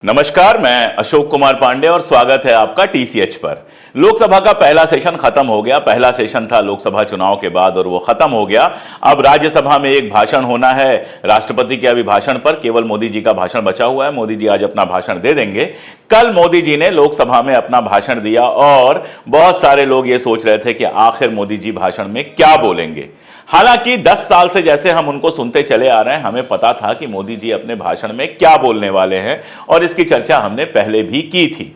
नमस्कार, मैं अशोक कुमार पांडे और स्वागत है आपका टीसीएच पर। लोकसभा का पहला सेशन खत्म हो गया। पहला सेशन था लोकसभा चुनाव के बाद और वो खत्म हो गया। अब राज्यसभा में एक भाषण होना है राष्ट्रपति के अभिभाषण पर। केवल मोदी जी का भाषण बचा हुआ है। मोदी जी आज अपना भाषण दे देंगे। कल मोदी जी ने लोकसभा में अपना भाषण दिया और बहुत सारे लोग ये सोच रहे थे कि आखिर मोदी जी भाषण में क्या बोलेंगे। हालांकि 10 साल से जैसे हम उनको सुनते चले आ रहे हैं, हमें पता था कि मोदी जी अपने भाषण में क्या बोलने वाले हैं और इसकी चर्चा हमने पहले भी की थी।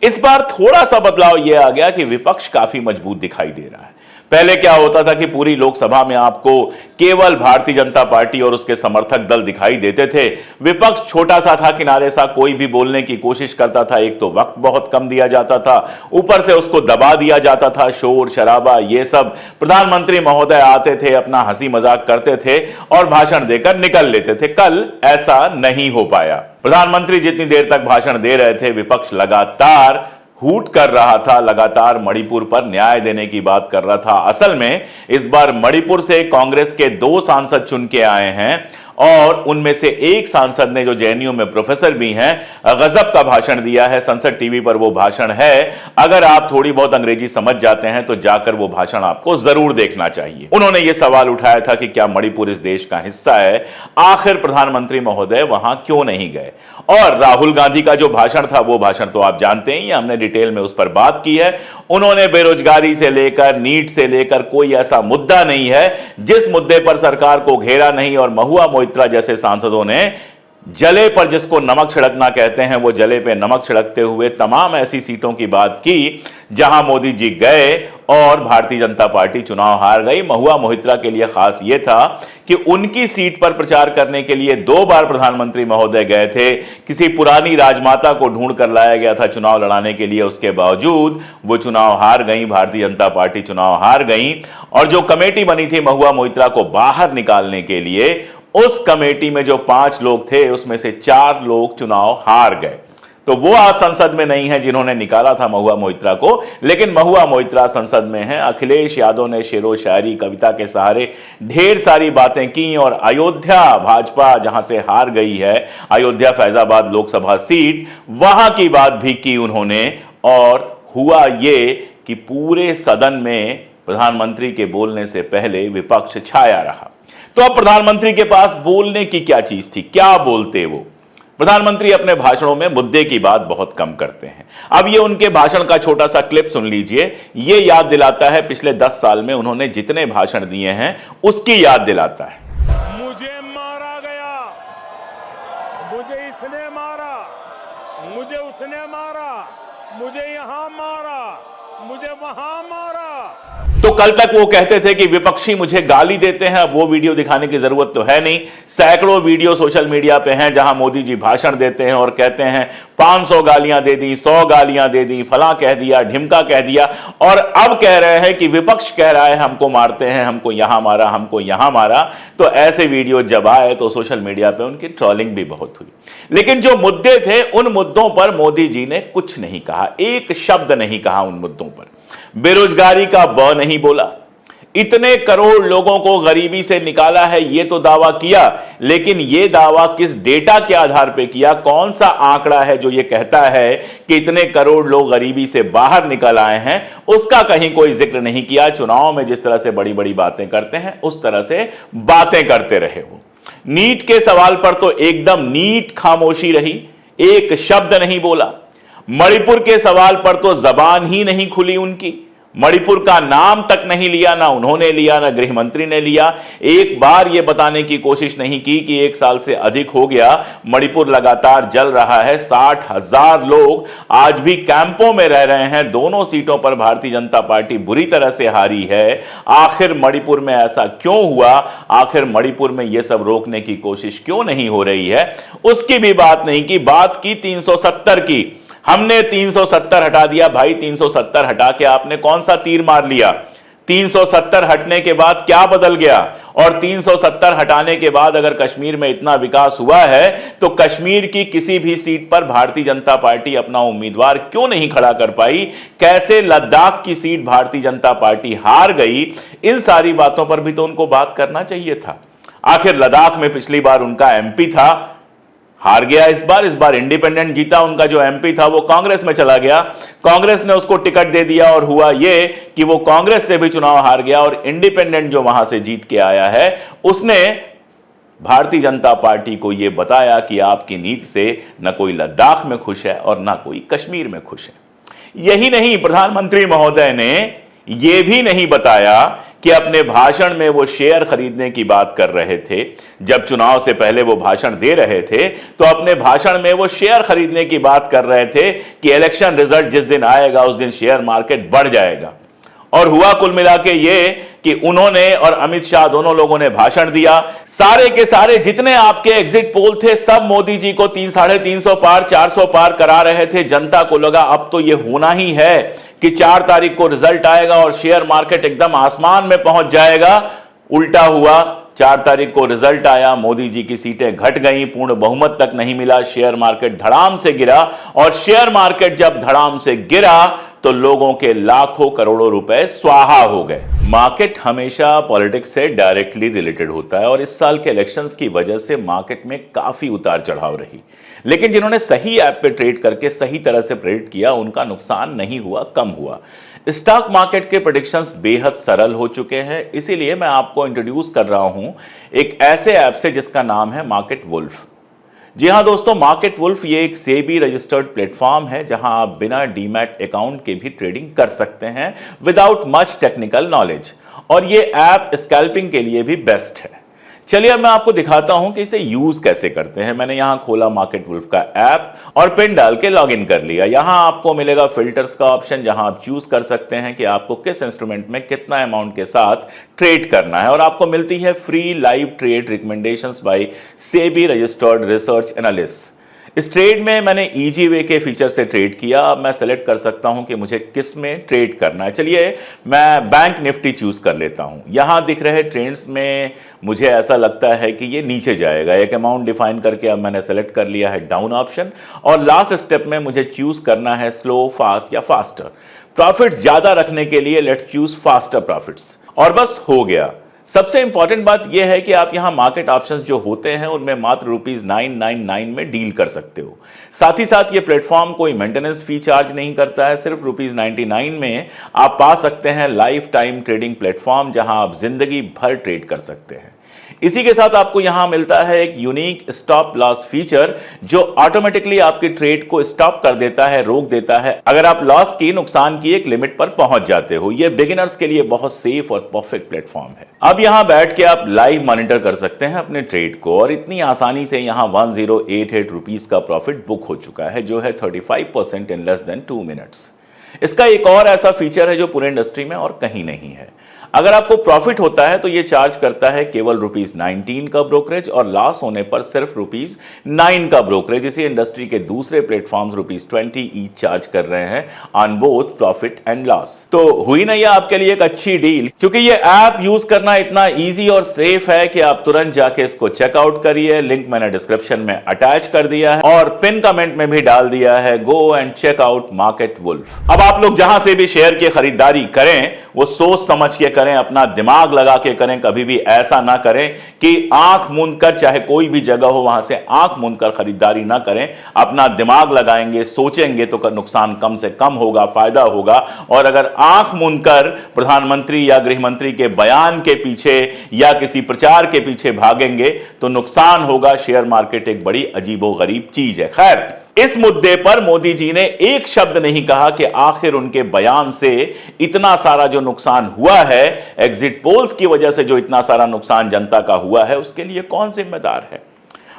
इस बार थोड़ा सा बदलाव यह आ गया कि विपक्ष काफी मजबूत दिखाई दे रहा है। पहले क्या होता था कि पूरी लोकसभा में आपको केवल भारतीय जनता पार्टी और उसके समर्थक दल दिखाई देते थे। विपक्ष छोटा सा था, किनारे सा, कोई भी बोलने की कोशिश करता था। एक तो वक्त बहुत कम दिया जाता था, ऊपर से उसको दबा दिया जाता था। शोर शराबा ये सब, प्रधानमंत्री महोदय आते थे, अपना हंसी मजाक करते थे और भाषण देकर निकल लेते थे। कल ऐसा नहीं हो पाया। प्रधानमंत्री जितनी देर तक भाषण दे रहे थे, विपक्ष लगातार हूट कर रहा था, लगातार मणिपुर पर न्याय देने की बात कर रहा था। असल में इस बार मणिपुर से कांग्रेस के 2 सांसद चुन के आए हैं और उनमें से एक सांसद ने, जो जेएनयू में प्रोफेसर भी हैं, गजब का भाषण दिया है। संसद टीवी पर वो भाषण है। अगर आप थोड़ी बहुत अंग्रेजी समझ जाते हैं तो जाकर वो भाषण आपको जरूर देखना चाहिए। उन्होंने ये सवाल उठाया था कि क्या मणिपुर इस देश का हिस्सा है, आखिर प्रधानमंत्री महोदय वहां क्यों नहीं गए। और राहुल गांधी का जो भाषण था, वो भाषण तो आप जानते ही, हमने डिटेल में उस पर बात की है। उन्होंने बेरोजगारी से लेकर नीट से लेकर कोई ऐसा मुद्दा नहीं है जिस मुद्दे पर सरकार को घेरा नहीं। और महुआ मोइत्रा जैसे सांसदों ने जले पर जिसको नमक छिड़कना कहते हैं, वो जले पे नमक छिड़कते हुए तमाम ऐसी सीटों की बात की जहां मोदी जी गए और भारतीय जनता पार्टी चुनाव हार गई। महुआ मोइत्रा के लिए खास यह था कि उनकी सीट पर प्रचार करने के लिए 2 बार प्रधानमंत्री महोदय गए थे। किसी पुरानी राजमाता को ढूंढ कर लाया गया था चुनाव लड़ाने के लिए, उसके बावजूद वो चुनाव हार गई। भारतीय जनता पार्टी चुनाव हार गई और जो कमेटी बनी थी महुआ मोइत्रा को बाहर निकालने के लिए, उस कमेटी में जो 5 लोग थे, उसमें से 4 लोग चुनाव हार गए। तो वो आज संसद में नहीं है जिन्होंने निकाला था महुआ मोइत्रा को, लेकिन महुआ मोइत्रा संसद में है। अखिलेश यादव ने शेरो शायरी कविता के सहारे ढेर सारी बातें की और अयोध्या, भाजपा जहां से हार गई है, अयोध्या फैजाबाद लोकसभा सीट, वहां की बात भी की उन्होंने। और हुआ ये कि पूरे सदन में प्रधानमंत्री के बोलने से पहले विपक्ष छाया रहा। तो अब प्रधानमंत्री के पास बोलने की क्या चीज थी, क्या बोलते वो। प्रधानमंत्री अपने भाषणों में मुद्दे की बात बहुत कम करते हैं। अब ये उनके भाषण का छोटा सा क्लिप सुन लीजिए। ये याद दिलाता है पिछले 10 साल में उन्होंने जितने भाषण दिए हैं, उसकी याद दिलाता है। मुझे मारा गया, मुझे इसने मारा, मुझे उसने मारा, मुझे यहां मारा, मुझे वहां मारा। तो कल तक वो कहते थे कि विपक्षी मुझे गाली देते हैं। अब वो वीडियो दिखाने की जरूरत तो है नहीं। सैकड़ों वीडियो सोशल मीडिया पे हैं जहां मोदी जी भाषण देते हैं और कहते हैं 500 गालियां दे दी, 100 गालियां दे दी, फलां कह दिया, ढिमका कह दिया। और अब कह रहे हैं कि विपक्ष कह रहा है हमको मारते हैं, हमको यहां मारा, हमको यहां मारा। तो ऐसे वीडियो जब आए तो सोशल मीडिया पे उनकी ट्रोलिंग भी बहुत हुई। लेकिन जो मुद्दे थे, उन मुद्दों पर मोदी जी ने कुछ नहीं कहा, एक शब्द नहीं कहा उन मुद्दों पर। बेरोजगारी का ब नहीं बोला। इतने करोड़ लोगों को गरीबी से निकाला है, यह तो दावा किया, लेकिन यह दावा किस डेटा के आधार पर किया, कौन सा आंकड़ा है जो यह कहता है कि इतने करोड़ लोग गरीबी से बाहर निकल आए हैं, उसका कहीं कोई जिक्र नहीं किया। चुनाव में जिस तरह से बड़ी बड़ी बातें करते हैं, उस तरह से बातें करते रहे वो। नीट के सवाल पर तो एकदम नीट खामोशी रही, एक शब्द नहीं बोला। मणिपुर के सवाल पर तो जबान ही नहीं खुली उनकी। मणिपुर का नाम तक नहीं लिया, ना उन्होंने लिया, ना गृह मंत्री ने लिया। एक बार यह बताने की कोशिश नहीं की कि 1 साल से अधिक हो गया मणिपुर लगातार जल रहा है। 60,000 लोग आज भी कैंपों में रह रहे हैं। दोनों सीटों पर भारतीय जनता पार्टी बुरी तरह से हारी है। आखिर मणिपुर में ऐसा क्यों हुआ, आखिर मणिपुर में यह सब रोकने की कोशिश क्यों नहीं हो रही है, उसकी भी बात नहीं की। बात की 370 की। हमने 370 हटा दिया। भाई 370 हटा के आपने कौन सा तीर मार लिया? 370 हटने के बाद क्या बदल गया? और 370 हटाने के बाद अगर कश्मीर में इतना विकास हुआ है तो कश्मीर की किसी भी सीट पर भारतीय जनता पार्टी अपना उम्मीदवार क्यों नहीं खड़ा कर पाई? कैसे लद्दाख की सीट भारतीय जनता पार्टी हार गई? इन सारी बातों पर भी तो उनको बात करना चाहिए था। आखिर लद्दाख में पिछली बार उनका एमपी था, हार गया इस बार इंडिपेंडेंट जीता, उनका जो एमपी था वो कांग्रेस में चला गया, कांग्रेस ने उसको टिकट दे दिया और हुआ ये कि वो कांग्रेस से भी चुनाव हार गया और इंडिपेंडेंट जो वहां से जीत के आया है उसने भारतीय जनता पार्टी को यह बताया कि आपकी नीति से न कोई लद्दाख में खुश है और न कोई कश्मीर में खुश है। यही नहीं, प्रधानमंत्री महोदय ने यह भी नहीं बताया कि अपने भाषण में वो शेयर खरीदने की बात कर रहे थे। जब चुनाव से पहले वो भाषण दे रहे थे तो अपने भाषण में वो शेयर खरीदने की बात कर रहे थे कि इलेक्शन रिजल्ट जिस दिन आएगा उस दिन शेयर मार्केट बढ़ जाएगा। और हुआ कुल मिला के ये कि उन्होंने और अमित शाह दोनों लोगों ने भाषण दिया, सारे के सारे जितने आपके एग्जिट पोल थे सब मोदी जी को 350 पार 400 पार करा रहे थे। जनता को लगा अब तो ये होना ही है कि 4 तारीख को रिजल्ट आएगा और शेयर मार्केट एकदम आसमान में पहुंच जाएगा। उल्टा हुआ, 4 तारीख को रिजल्ट आया, मोदी जी की सीटें घट गईं, पूर्ण बहुमत तक नहीं मिला, शेयर मार्केट धड़ाम से गिरा और शेयर मार्केट जब धड़ाम से गिरा तो लोगों के लाखों करोड़ों रुपए स्वाहा हो गए। मार्केट हमेशा पॉलिटिक्स से डायरेक्टली रिलेटेड होता है और इस साल के इलेक्शंस की वजह से मार्केट में काफी उतार चढ़ाव रही, लेकिन जिन्होंने सही ऐप पे ट्रेड करके सही तरह से प्रेडिक्ट किया उनका नुकसान नहीं हुआ, कम हुआ। स्टॉक मार्केट के प्रेडिक्शंस बेहद सरल हो चुके हैं, इसीलिए मैं आपको इंट्रोड्यूस कर रहा हूं एक ऐसे ऐप से जिसका नाम है मार्केट वुल्फ। जी हां दोस्तों, मार्केट वुल्फ ये एक सेबी रजिस्टर्ड प्लेटफॉर्म है जहां आप बिना डीमैट अकाउंट के भी ट्रेडिंग कर सकते हैं विदाउट मच टेक्निकल नॉलेज, और ये ऐप स्कैल्पिंग के लिए भी बेस्ट है। चलिए अब मैं आपको दिखाता हूं कि इसे यूज कैसे करते हैं। मैंने यहां खोला मार्केट वुल्फ का ऐप और पिन डाल के लॉगिन कर लिया। यहां आपको मिलेगा फिल्टर्स का ऑप्शन जहां आप चूज कर सकते हैं कि आपको किस इंस्ट्रूमेंट में कितना अमाउंट के साथ ट्रेड करना है, और आपको मिलती है free live trade recommendations by SEBI registered research analyst. इस ट्रेड में मैंने इजी वे के फीचर से ट्रेड किया। अब मैं सेलेक्ट कर सकता हूं कि मुझे किस में ट्रेड करना है। चलिए मैं बैंक निफ्टी चूज कर लेता हूं। यहां दिख रहे ट्रेंड्स में मुझे ऐसा लगता है कि ये नीचे जाएगा। एक अमाउंट डिफाइन करके अब मैंने सेलेक्ट कर लिया है डाउन ऑप्शन, और लास्ट स्टेप में मुझे चूज करना है स्लो, फास्ट या फास्टर। प्रॉफिट्स ज्यादा रखने के लिए लेट्स चूज फास्टर प्रॉफिट्स, और बस हो गया। सबसे इंपॉर्टेंट बात यह है कि आप यहां मार्केट ऑप्शंस जो होते हैं उनमें मात्र ₹999 में डील कर सकते हो। साथ ही साथ ये प्लेटफॉर्म कोई मेंटेनेंस फी चार्ज नहीं करता है। सिर्फ ₹99 में आप पा सकते हैं लाइफ टाइम ट्रेडिंग प्लेटफॉर्म जहां आप जिंदगी भर ट्रेड कर सकते हैं। इसी के साथ आपको यहां मिलता है एक यूनिक स्टॉप लॉस फीचर जो ऑटोमेटिकली आपके ट्रेड को स्टॉप कर देता है, रोक देता है अगर आप लॉस की, नुकसान की एक लिमिट पर पहुंच जाते हो। यह बिगिनर्स के लिए बहुत सेफ और परफेक्ट प्लेटफॉर्म है। अब यहां बैठ के आप लाइव मॉनिटर कर सकते हैं अपने ट्रेड को, और इतनी आसानी से यहां 1088 रुपीस का प्रॉफिट बुक हो चुका है, जो है 35% इन लेस देन 2 मिनट्स। इसका एक और ऐसा फीचर है जो पूरे इंडस्ट्री में और कहीं नहीं है। अगर आपको प्रॉफिट होता है तो यह चार्ज करता है केवल ₹19 का ब्रोकरेज, और लॉस होने पर सिर्फ ₹9 का ब्रोकरेज। इसी इंडस्ट्री के दूसरे प्लेटफॉर्म्स ₹20 ईच चार्ज कर रहे हैं on both profit and loss. तो हुई ना यह आपके लिए एक अच्छी डील, क्योंकि यह ऐप यूज करना इतना इजी और सेफ है कि आप तुरंत जाके इसको चेकआउट करिए। लिंक मैंने डिस्क्रिप्शन में अटैच कर दिया है और पिन कमेंट में भी डाल दिया है। Go and check out Market Wolf. अब आप लोग जहां से भी शेयर की खरीदारी करें वो सोच समझ के करें, अपना दिमाग लगा के करें। कभी भी ऐसा ना करें कि आंख मूंद कर, चाहे कोई भी जगह हो वहां से आंख मूंद कर खरीदारी ना करें। अपना दिमाग लगाएंगे, सोचेंगे तो नुकसान कम से कम होगा, फायदा होगा। और अगर आंख मूंद कर प्रधानमंत्री या गृह मंत्री के बयान के पीछे या किसी प्रचार के पीछे भागेंगे तो नुकसान होगा। शेयर मार्केट एक बड़ी अजीबोगरीब चीज है। खैर, इस मुद्दे पर मोदी जी ने एक शब्द नहीं कहा कि आखिर उनके बयान से इतना सारा जो नुकसान हुआ है, एग्जिट पोल्स की वजह से जो इतना सारा नुकसान जनता का हुआ है, उसके लिए कौन जिम्मेदार है।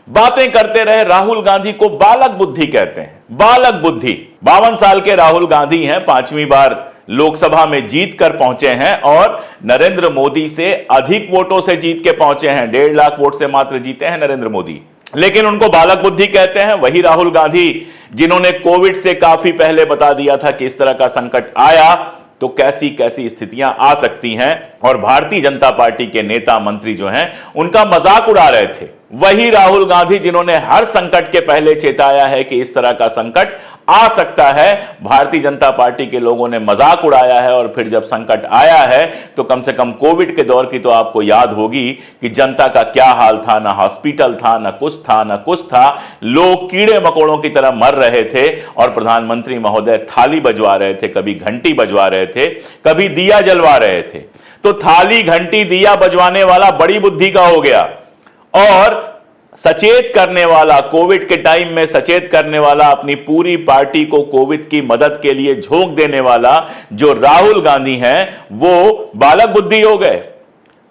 बातें करते रहे। राहुल गांधी को बालक बुद्धि कहते हैं, बालक बुद्धि। 52 साल के राहुल गांधी हैं, 5वीं बार लोकसभा में जीत कर पहुंचे हैं और नरेंद्र मोदी से अधिक वोटों से जीत के पहुंचे हैं। 1.5 लाख वोट से मात्र जीते हैं नरेंद्र मोदी, लेकिन उनको बालक बुद्धि कहते हैं। वही राहुल गांधी जिन्होंने कोविड से काफी पहले बता दिया था कि इस तरह का संकट आया तो कैसी कैसी स्थितियां आ सकती हैं, और भारतीय जनता पार्टी के नेता मंत्री जो हैं उनका मजाक उड़ा रहे थे। वही राहुल गांधी जिन्होंने हर संकट के पहले चेताया है कि इस तरह का संकट आ सकता है, भारतीय जनता पार्टी के लोगों ने मजाक उड़ाया है। और फिर जब संकट आया है तो कम से कम कोविड के दौर की तो आपको याद होगी कि जनता का क्या हाल था, ना हॉस्पिटल था, ना कुछ था, ना कुछ था। लोग कीड़े मकोड़ों की तरह मर रहे थे और प्रधानमंत्री महोदय थाली बजवा रहे थे, कभी घंटी बजवा रहे थे, कभी दिया जलवा रहे थे। तो थाली, घंटी, दिया बजवाने वाला बड़ी बुद्धि का हो गया और सचेत करने वाला, कोविड के टाइम में सचेत करने वाला, अपनी पूरी पार्टी को कोविड की मदद के लिए झोंक देने वाला जो राहुल गांधी हैं, वो बालक बुद्धि हो गए।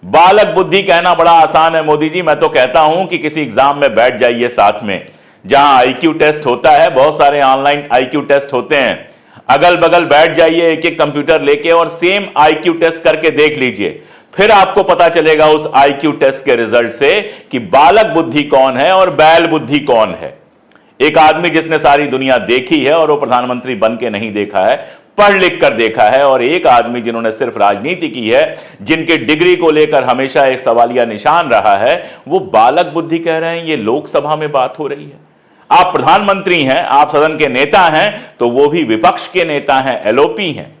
बालक बुद्धि कहना बड़ा आसान है मोदी जी। मैं तो कहता हूं कि किसी एग्जाम में बैठ जाइए साथ में, जहां आईक्यू टेस्ट होता है, बहुत सारे ऑनलाइन आईक्यू टेस्ट होते हैं, अगल बगल बैठ जाइए एक एक कंप्यूटर लेके और सेम आईक्यू टेस्ट करके देख लीजिए। फिर आपको पता चलेगा उस आईक्यू टेस्ट के रिजल्ट से कि बालक बुद्धि कौन है और बैल बुद्धि कौन है। एक आदमी जिसने सारी दुनिया देखी है और वो प्रधानमंत्री बन के नहीं देखा है, पढ़ लिख कर देखा है, और एक आदमी जिन्होंने सिर्फ राजनीति की है, जिनके डिग्री को लेकर हमेशा एक सवालिया निशान रहा है, वो बालक बुद्धि कह रहे हैं। ये लोकसभा में बात हो रही है। आप प्रधानमंत्री हैं, आप सदन के नेता हैं, तो वो भी विपक्ष के नेता हैं, एलओपी हैं।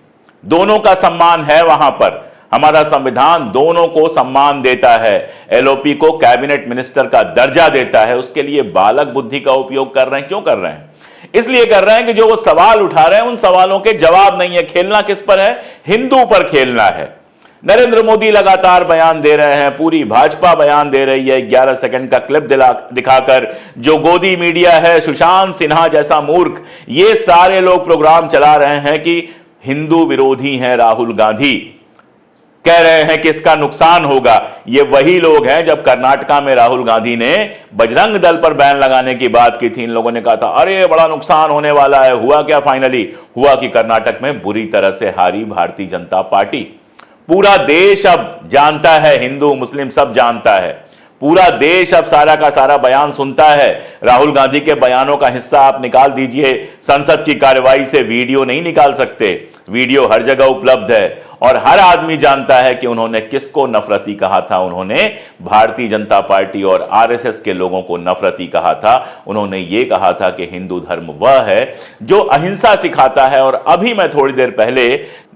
दोनों का सम्मान है वहां पर। हमारा संविधान दोनों को सम्मान देता है, एलओपी को कैबिनेट मिनिस्टर का दर्जा देता है। उसके लिए बालक बुद्धि का उपयोग कर रहे हैं। क्यों कर रहे हैं? इसलिए कर रहे हैं कि जो वो सवाल उठा रहे हैं उन सवालों के जवाब नहीं है। खेलना किस पर है? हिंदू पर खेलना है। नरेंद्र मोदी लगातार बयान दे रहे हैं, पूरी भाजपा बयान दे रही है, 11 सेकंड का क्लिप दिखाकर। जो गोदी मीडिया है, सुशांत सिन्हा जैसा मूर्ख, ये सारे लोग प्रोग्राम चला रहे हैं कि हिंदू विरोधी हैं राहुल गांधी, कह रहे हैं कि इसका नुकसान होगा। ये वही लोग हैं, जब कर्नाटका में राहुल गांधी ने बजरंग दल पर बैन लगाने की बात की थी, इन लोगों ने कहा था अरे बड़ा नुकसान होने वाला है। हुआ क्या? फाइनली हुआ कि कर्नाटक में बुरी तरह से हारी भारतीय जनता पार्टी। पूरा देश अब जानता है, हिंदू मुस्लिम सब जानता है, पूरा देश अब सारा का सारा बयान सुनता है। राहुल गांधी के बयानों का हिस्सा आप निकाल दीजिए, संसद की कार्रवाई से वीडियो नहीं निकाल सकते, वीडियो हर जगह उपलब्ध है और हर आदमी जानता है कि उन्होंने किसको नफरती कहा था। उन्होंने भारतीय जनता पार्टी और आरएसएस के लोगों को नफरती कहा था। उन्होंने ये कहा था कि हिंदू धर्म वह है जो अहिंसा सिखाता है। और अभी मैं थोड़ी देर पहले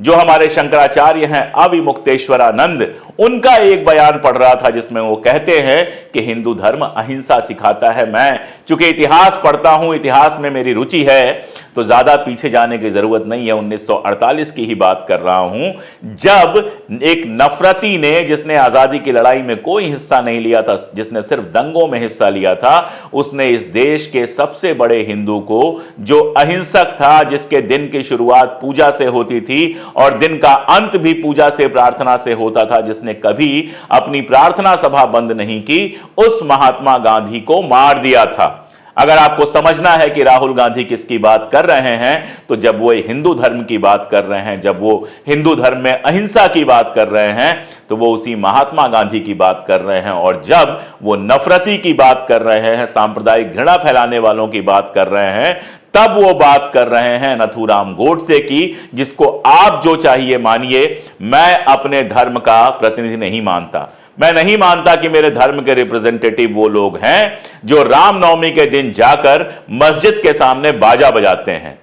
जो हमारे शंकराचार्य हैं अविमुक्तेश्वरानंद, उनका एक बयान पढ़ रहा था जिसमें वो कहते हैं कि हिंदू धर्म अहिंसा सिखाता है। मैं चूंकि इतिहास पढ़ता हूं, इतिहास में मेरी रुचि है, तो ज्यादा पीछे जाने की जरूरत नहीं है। 1948 की ही बात कर रहा हूं, जब एक नफरती ने, जिसने आजादी की लड़ाई में कोई हिस्सा नहीं लिया था, जिसने सिर्फ दंगों में हिस्सा लिया था, उसने इस देश के सबसे बड़े हिंदू को, जो अहिंसक था, जिसके दिन की शुरुआत पूजा से होती थी और दिन का अंत भी पूजा से, प्रार्थना से होता था, जिसने कभी अपनी प्रार्थना सभा बंद नहीं की, उस महात्मा गांधी को मार दिया था। अगर आपको समझना है कि राहुल गांधी किसकी बात कर रहे हैं, तो जब वो हिंदू धर्म की बात कर रहे हैं, जब वो हिंदू धर्म में अहिंसा की बात कर रहे हैं, तो वो उसी महात्मा गांधी की बात कर रहे हैं। और जब वो नफरती की बात कर रहे हैं, सांप्रदायिक घृणा फैलाने वालों की बात कर रहे हैं, तब वो बात कर रहे हैं नथुराम गोडसे की, जिसको आप जो चाहिए मानिए। मैं अपने धर्म का प्रतिनिधि नहीं मानता। मैं नहीं मानता कि मेरे धर्म के रिप्रेजेंटेटिव वो लोग हैं जो रामनवमी के दिन जाकर मस्जिद के सामने बाजा बजाते हैं।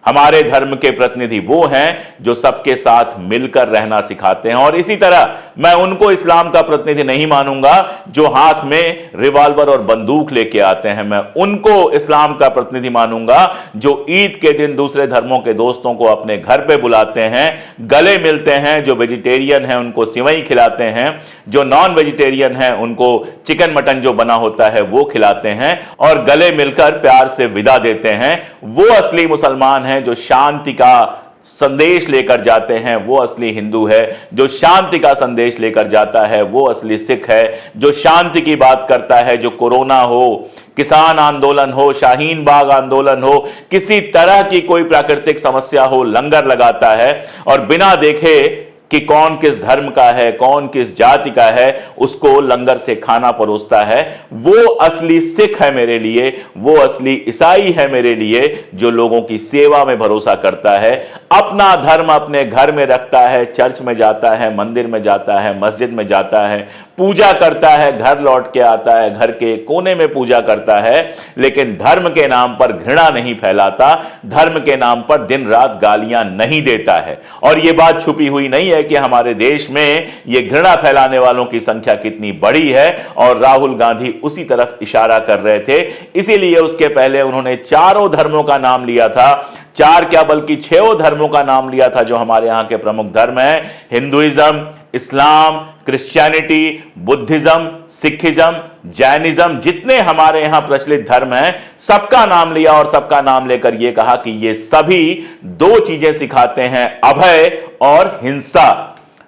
हमारे धर्म के प्रतिनिधि वो हैं जो सबके साथ मिलकर रहना सिखाते हैं। और इसी तरह मैं उनको इस्लाम का प्रतिनिधि नहीं मानूंगा जो हाथ में रिवॉल्वर और बंदूक लेके आते हैं। मैं उनको इस्लाम का प्रतिनिधि मानूंगा जो ईद के दिन दूसरे धर्मों के दोस्तों को अपने घर पे बुलाते हैं, गले मिलते हैं। जो वेजिटेरियन हैं उनको सिवई खिलाते हैं, जो नॉन वेजिटेरियन हैं उनको चिकन मटन जो बना होता है वो खिलाते हैं और गले मिलकर प्यार से विदा देते हैं। वो असली मुसलमान हैं जो शांति का संदेश लेकर जाते हैं। वो असली हिंदू है जो शांति का संदेश लेकर जाता है। वो असली सिख है जो शांति की बात करता है। जो कोरोना हो, किसान आंदोलन हो, शाहीन बाग आंदोलन हो, किसी तरह की कोई प्राकृतिक समस्या हो, लंगर लगाता है और बिना देखे कि कौन किस धर्म का है, कौन किस जाति का है, उसको लंगर से खाना परोसता है, वो असली सिख है मेरे लिए, वो असली ईसाई है मेरे लिए, जो लोगों की सेवा में भरोसा करता है, अपना धर्म अपने घर में रखता है, चर्च में जाता है, मंदिर में जाता है, मस्जिद में जाता है, पूजा करता है, घर लौट के आता है, घर के कोने में पूजा करता है, लेकिन धर्म के नाम पर घृणा नहीं फैलाता, धर्म के नाम पर दिन रात गालियां नहीं देता है। और यह बात छुपी हुई नहीं है कि हमारे देश में यह घृणा फैलाने वालों की संख्या कितनी बड़ी है, और राहुल गांधी उसी तरफ इशारा कर रहे थे। इसीलिए उसके पहले उन्होंने चारों धर्मों का नाम लिया था, चार क्या बल्कि 6 धर्मों का नाम लिया था जो हमारे यहां के प्रमुख धर्म हैं, हिंदुइज्म, इस्लाम, क्रिश्चियनिटी, बुद्धिज्म, सिखिज्म, जैनिज्म, जितने हमारे यहां प्रचलित धर्म हैं, सबका नाम लिया और सबका नाम लेकर यह कहा कि ये सभी 2 चीजें सिखाते हैं, अभय और हिंसा।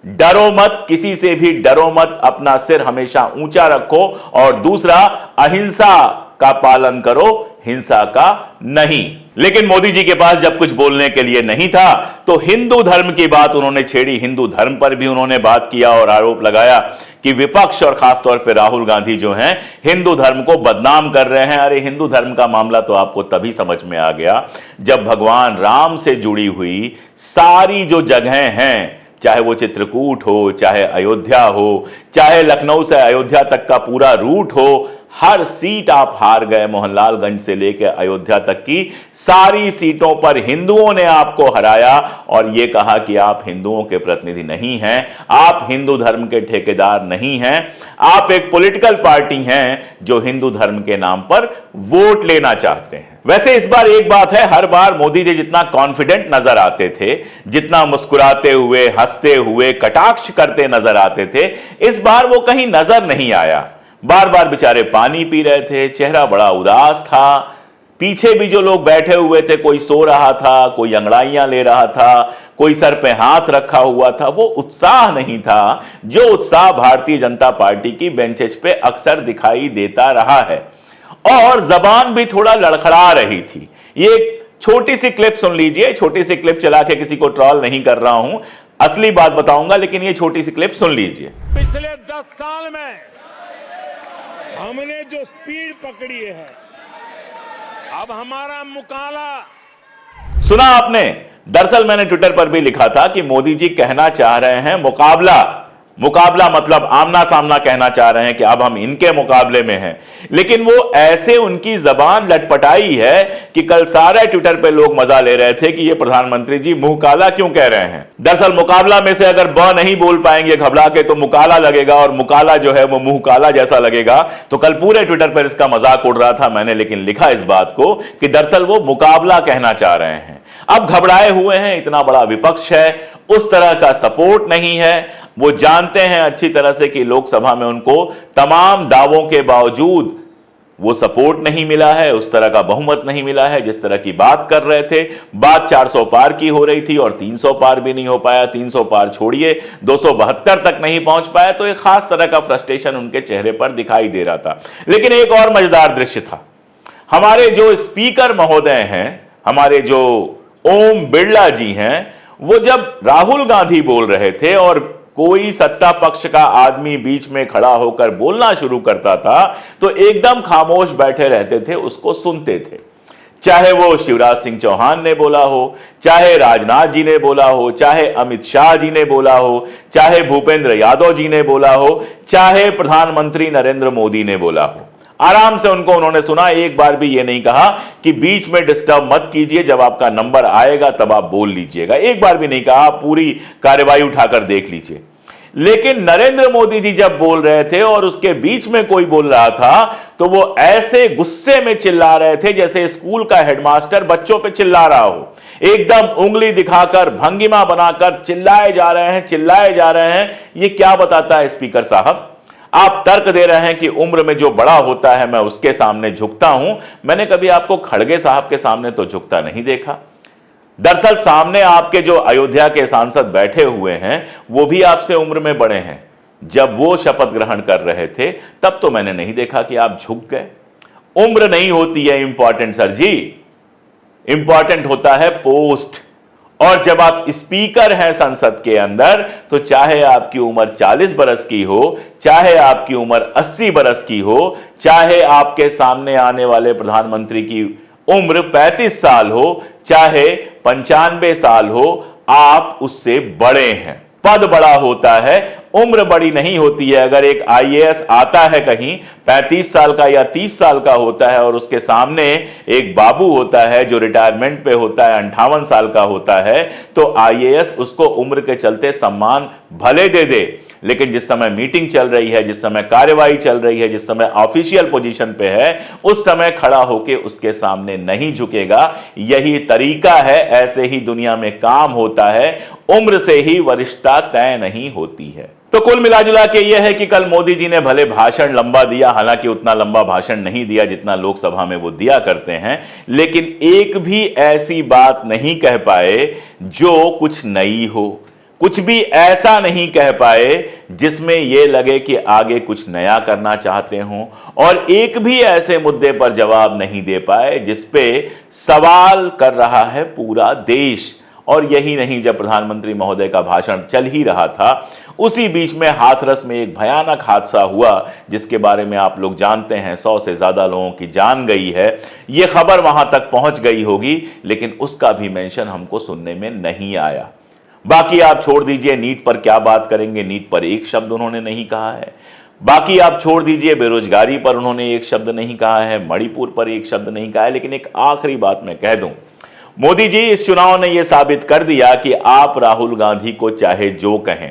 डरो मत, किसी से भी डरो मत, अपना सिर हमेशा ऊंचा रखो, और दूसरा अहिंसा का पालन करो, हिंसा का नहीं। लेकिन मोदी जी के पास जब कुछ बोलने के लिए नहीं था तो हिंदू धर्म की बात उन्होंने छेड़ी, हिंदू धर्म पर भी उन्होंने बात किया और आरोप लगाया कि विपक्ष और खासतौर पर राहुल गांधी जो हैं हिंदू धर्म को बदनाम कर रहे हैं। अरे हिंदू धर्म का मामला तो आपको तभी समझ में आ गया जब भगवान राम से जुड़ी हुई सारी जो जगहें हैं, चाहे वो चित्रकूट हो, चाहे अयोध्या हो, चाहे लखनऊ से अयोध्या तक का पूरा रूट हो, हर सीट आप हार गए। मोहनलालगंज से लेकर अयोध्या तक की सारी सीटों पर हिंदुओं ने आपको हराया और यह कहा कि आप हिंदुओं के प्रतिनिधि नहीं हैं, आप हिंदू धर्म के ठेकेदार नहीं हैं, आप एक पॉलिटिकल पार्टी हैं जो हिंदू धर्म के नाम पर वोट लेना चाहते हैं। वैसे इस बार एक बात है, हर बार मोदी जी जितना कॉन्फिडेंट नजर आते थे, जितना मुस्कुराते हुए, हंसते हुए, कटाक्ष करते नजर आते थे, इस बार वो कहीं नजर नहीं आया। बार बार बेचारे पानी पी रहे थे, चेहरा बड़ा उदास था। पीछे भी जो लोग बैठे हुए थे, कोई सो रहा था, कोई अंगड़ाइयां ले रहा था, कोई सर पे हाथ रखा हुआ था। वो उत्साह नहीं था जो उत्साह भारतीय जनता पार्टी की बेंचेज पे अक्सर दिखाई देता रहा है, और जबान भी थोड़ा लड़खड़ा रही थी। ये छोटी सी क्लिप सुन लीजिए, छोटी सी क्लिप चला के किसी को ट्रोल नहीं कर रहा हूं, असली बात बताऊंगा, लेकिन ये छोटी सी क्लिप सुन लीजिए। पिछले 10 साल में हमने जो स्पीड पकड़ी है, अब हमारा मुकाला। सुना आपने? दरअसल मैंने ट्विटर पर भी लिखा था कि मोदी जी कहना चाह रहे हैं मुकाबला। मुकाबला मतलब आमना सामना कहना चाह रहे हैं कि अब हम इनके मुकाबले में हैं, लेकिन वो ऐसे उनकी जबान लटपटाई है कि कल सारे ट्विटर पे लोग मजा ले रहे थे कि ये प्रधानमंत्री जी मुंह काला क्यों कह रहे हैं। दरअसल मुकाबला में से अगर ब नहीं बोल पाएंगे घबरा के तो मुकाला लगेगा, और मुकाला जो है वो मुंह काला जैसा लगेगा। तो कल पूरे ट्विटर पर इसका मजाक उड़ रहा था, मैंने लेकिन लिखा इस बात को कि दरअसल वो मुकाबला कहना चाह रहे हैं। अब घबराए हुए हैं, इतना बड़ा विपक्ष है, उस तरह का सपोर्ट नहीं है। वो जानते हैं अच्छी तरह से कि लोकसभा में उनको तमाम दावों के बावजूद वो सपोर्ट नहीं मिला है, उस तरह का बहुमत नहीं मिला है जिस तरह की बात कर रहे थे। बात 400 पार की हो रही थी और 300 पार भी नहीं हो पाया। 300 पार छोड़िए, 272 तक नहीं पहुंच पाया। तो एक खास तरह का फ्रस्ट्रेशन उनके चेहरे पर दिखाई दे रहा था। लेकिन एक और मजेदार दृश्य था, हमारे जो स्पीकर महोदय हैं, हमारे जो ओम बिरला जी हैं, वो जब राहुल गांधी बोल रहे थे और कोई सत्ता पक्ष का आदमी बीच में खड़ा होकर बोलना शुरू करता था तो एकदम खामोश बैठे रहते थे, उसको सुनते थे। चाहे वो शिवराज सिंह चौहान ने बोला हो, चाहे राजनाथ जी ने बोला हो, चाहे अमित शाह जी ने बोला हो, चाहे भूपेंद्र यादव जी ने बोला हो, चाहे प्रधानमंत्री नरेंद्र मोदी ने बोला हो, आराम से उनको उन्होंने सुना। एक बार भी ये नहीं कहा कि बीच में डिस्टर्ब मत कीजिए, जब आपका नंबर आएगा तब आप बोल लीजिएगा। एक बार भी नहीं कहा, आप पूरी कार्यवाही उठाकर देख लीजिए। लेकिन नरेंद्र मोदी जी जब बोल रहे थे और उसके बीच में कोई बोल रहा था तो वो ऐसे गुस्से में चिल्ला रहे थे जैसे स्कूल का हेडमास्टर बच्चों पे चिल्ला रहा हो। एकदम उंगली दिखाकर, भंगिमा बनाकर चिल्लाए जा रहे हैं, चिल्लाए जा रहे हैं। ये क्या बताता है स्पीकर साहब? आप तर्क दे रहे हैं कि उम्र में जो बड़ा होता है मैं उसके सामने झुकता हूं। मैंने कभी आपको खड़गे साहब के सामने तो झुकता नहीं देखा। दरअसल सामने आपके जो अयोध्या के सांसद बैठे हुए हैं वो भी आपसे उम्र में बड़े हैं। जब वो शपथ ग्रहण कर रहे थे तब तो मैंने नहीं देखा कि आप झुक गए। उम्र नहीं होती है इंपॉर्टेंट सर जी, इंपॉर्टेंट होता है पोस्ट। और जब आप स्पीकर हैं संसद के अंदर, तो चाहे आपकी उम्र 40 बरस की हो, चाहे आपकी उम्र 80 बरस की हो, चाहे आपके सामने आने वाले प्रधानमंत्री की उम्र 35 साल हो, चाहे 95 साल हो, आप उससे बड़े हैं। पद बड़ा होता है, उम्र बड़ी नहीं होती है। अगर एक आईएएस आता है कहीं 35 साल का या 30 साल का होता है और उसके सामने एक बाबू होता है जो रिटायरमेंट पे होता है, 58 साल का होता है, तो आईएएस उसको उम्र के चलते सम्मान भले दे दे, लेकिन जिस समय मीटिंग चल रही है, जिस समय कार्यवाही चल रही है, जिस समय ऑफिशियल पोजीशन पे है, उस समय खड़ा होकर उसके सामने नहीं झुकेगा। यही तरीका है, ऐसे ही दुनिया में काम होता है। उम्र से ही वरिष्ठता तय नहीं होती है। तो कुल मिलाजुला के यह है कि कल मोदी जी ने भले भाषण लंबा दिया, हालांकि उतना लंबा भाषण नहीं दिया जितना लोकसभा में वो दिया करते हैं, लेकिन एक भी ऐसी बात नहीं कह पाए जो कुछ नई हो, कुछ भी ऐसा नहीं कह पाए जिसमें यह लगे कि आगे कुछ नया करना चाहते हों, और एक भी ऐसे मुद्दे पर जवाब नहीं दे पाए जिस पे सवाल कर रहा है पूरा देश। और यही नहीं, जब प्रधानमंत्री महोदय का भाषण चल ही रहा था, उसी बीच में हाथरस में एक भयानक हादसा हुआ जिसके बारे में आप लोग जानते हैं। 100 से ज्यादा लोगों की जान गई है, यह खबर वहां तक पहुंच गई होगी, लेकिन उसका भी मेंशन हमको सुनने में नहीं आया। बाकी आप छोड़ दीजिए नीट पर क्या बात करेंगे, नीट पर एक शब्द उन्होंने नहीं कहा है। बाकी आप छोड़ दीजिए बेरोजगारी पर उन्होंने एक शब्द नहीं कहा है, मणिपुर पर एक शब्द नहीं कहा है। लेकिन एक आखिरी बात मैं कह दूं, मोदी जी, इस चुनाव ने यह साबित कर दिया कि आप राहुल गांधी को चाहे जो कहें,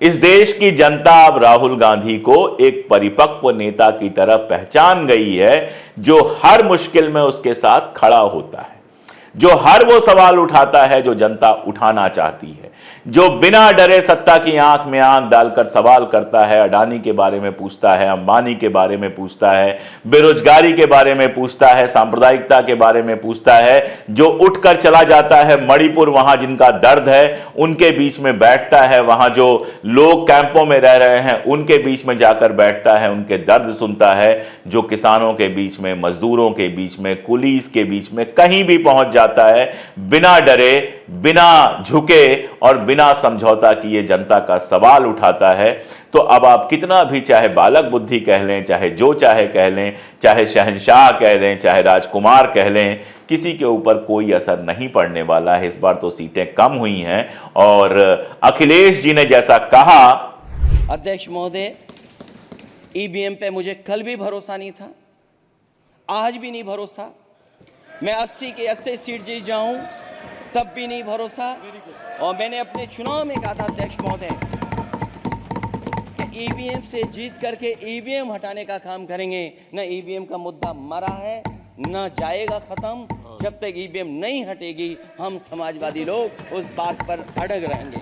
इस देश की जनता अब राहुल गांधी को एक परिपक्व नेता की तरह पहचान गई है, जो हर मुश्किल में उसके साथ खड़ा होता है, जो हर वो सवाल उठाता है जो जनता उठाना चाहती है, जो बिना डरे सत्ता की आंख में आंख डालकर सवाल करता है। अडानी के बारे में पूछता है, अंबानी के बारे में पूछता है, बेरोजगारी के बारे में पूछता है, सांप्रदायिकता के बारे में पूछता है, जो उठकर चला जाता है मणिपुर, वहां जिनका दर्द है उनके बीच में बैठता है, वहां जो लोग कैंपों में रह रहे हैं उनके बीच में जाकर बैठता है, उनके दर्द सुनता है, जो किसानों के बीच में, मजदूरों के बीच में, कुलीस के बीच में कहीं भी पहुंच जाता है, बिना डरे, बिना झुके और बिना समझौता किए जनता का सवाल उठाता है। तो अब आप कितना भी चाहे बालक बुद्धि कह लें, चाहे जो चाहे कह लें, चाहे शहंशाह कह लें, चाहे राजकुमार कह लें, किसी के ऊपर कोई असर नहीं पड़ने वाला है। इस बार तो सीटें कम हुई हैं और अखिलेश जी ने जैसा कहा, अध्यक्ष महोदय, ईवीएम पे मुझे कल भी भरोसा नहीं था, आज भी नहीं भरोसा। मैं 80 के 80 सीट जीत जाऊं तब भी नहीं भरोसा। और मैंने अपने चुनाव में कहा था अध्यक्ष महोदय कि ईवीएम से जीत करके ईवीएम हटाने का काम करेंगे। न ईवीएम का मुद्दा मरा है, न जाएगा खत्म। जब तक ईवीएम नहीं हटेगी, हम समाजवादी लोग उस बात पर अड़ग रहेंगे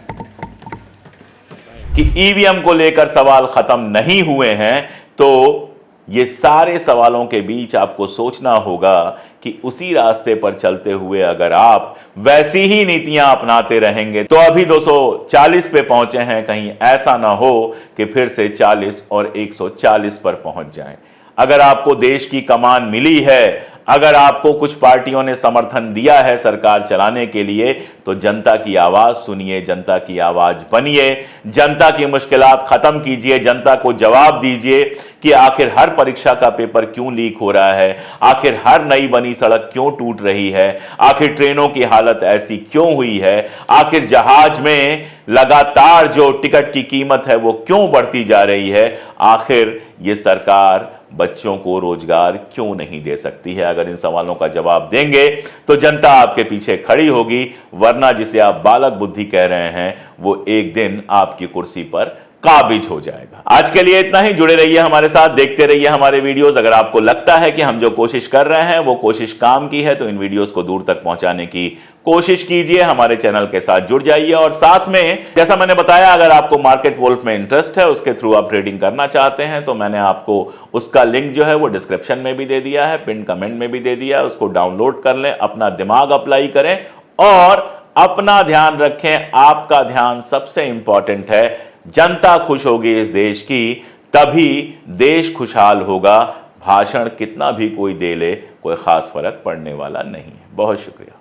कि ईवीएम को लेकर सवाल खत्म नहीं हुए हैं। तो ये सारे सवालों के बीच आपको सोचना होगा कि उसी रास्ते पर चलते हुए अगर आप वैसी ही नीतियां अपनाते रहेंगे तो अभी 240 पे पहुंचे हैं, कहीं ऐसा ना हो कि फिर से 40 और 140 पर पहुंच जाएं। अगर आपको देश की कमान मिली है, अगर आपको कुछ पार्टियों ने समर्थन दिया है सरकार चलाने के लिए, तो जनता की आवाज सुनिए, जनता की आवाज बनिए, जनता की मुश्किलात खत्म कीजिए, जनता को जवाब दीजिए कि आखिर हर परीक्षा का पेपर क्यों लीक हो रहा है, आखिर हर नई बनी सड़क क्यों टूट रही है, आखिर ट्रेनों की हालत ऐसी क्यों हुई है, आखिर जहाज में लगातार जो टिकट की कीमत है वो क्यों बढ़ती जा रही है, आखिर ये सरकार बच्चों को रोजगार क्यों नहीं दे सकती है। अगर इन सवालों का जवाब देंगे तो जनता आपके पीछे खड़ी होगी, वरना जिसे आप बालक बुद्धि कह रहे हैं वो एक दिन आपकी कुर्सी पर काबिज हो जाएगा। आज के लिए इतना ही। जुड़े रहिए हमारे साथ, देखते रहिए हमारे वीडियोस। अगर आपको लगता है कि हम जो कोशिश कर रहे हैं वो कोशिश काम की है, तो इन वीडियोस को दूर तक पहुंचाने की कोशिश कीजिए, हमारे चैनल के साथ जुड़ जाइए। और साथ में, जैसा मैंने बताया, अगर आपको मार्केट वोल्फ में इंटरेस्ट है, उसके थ्रू आप ट्रेडिंग करना चाहते हैं, तो मैंने आपको उसका लिंक जो है वो डिस्क्रिप्शन में भी दे दिया है, पिन कमेंट में भी दे दिया है। उसको डाउनलोड कर लें, अपना दिमाग अप्लाई करें और अपना ध्यान रखें। आपका ध्यान सबसे इंपॉर्टेंट है। जनता खुश होगी इस देश की, तभी देश खुशहाल होगा। भाषण कितना भी कोई दे ले, कोई खास फर्क पड़ने वाला नहीं है। बहुत शुक्रिया।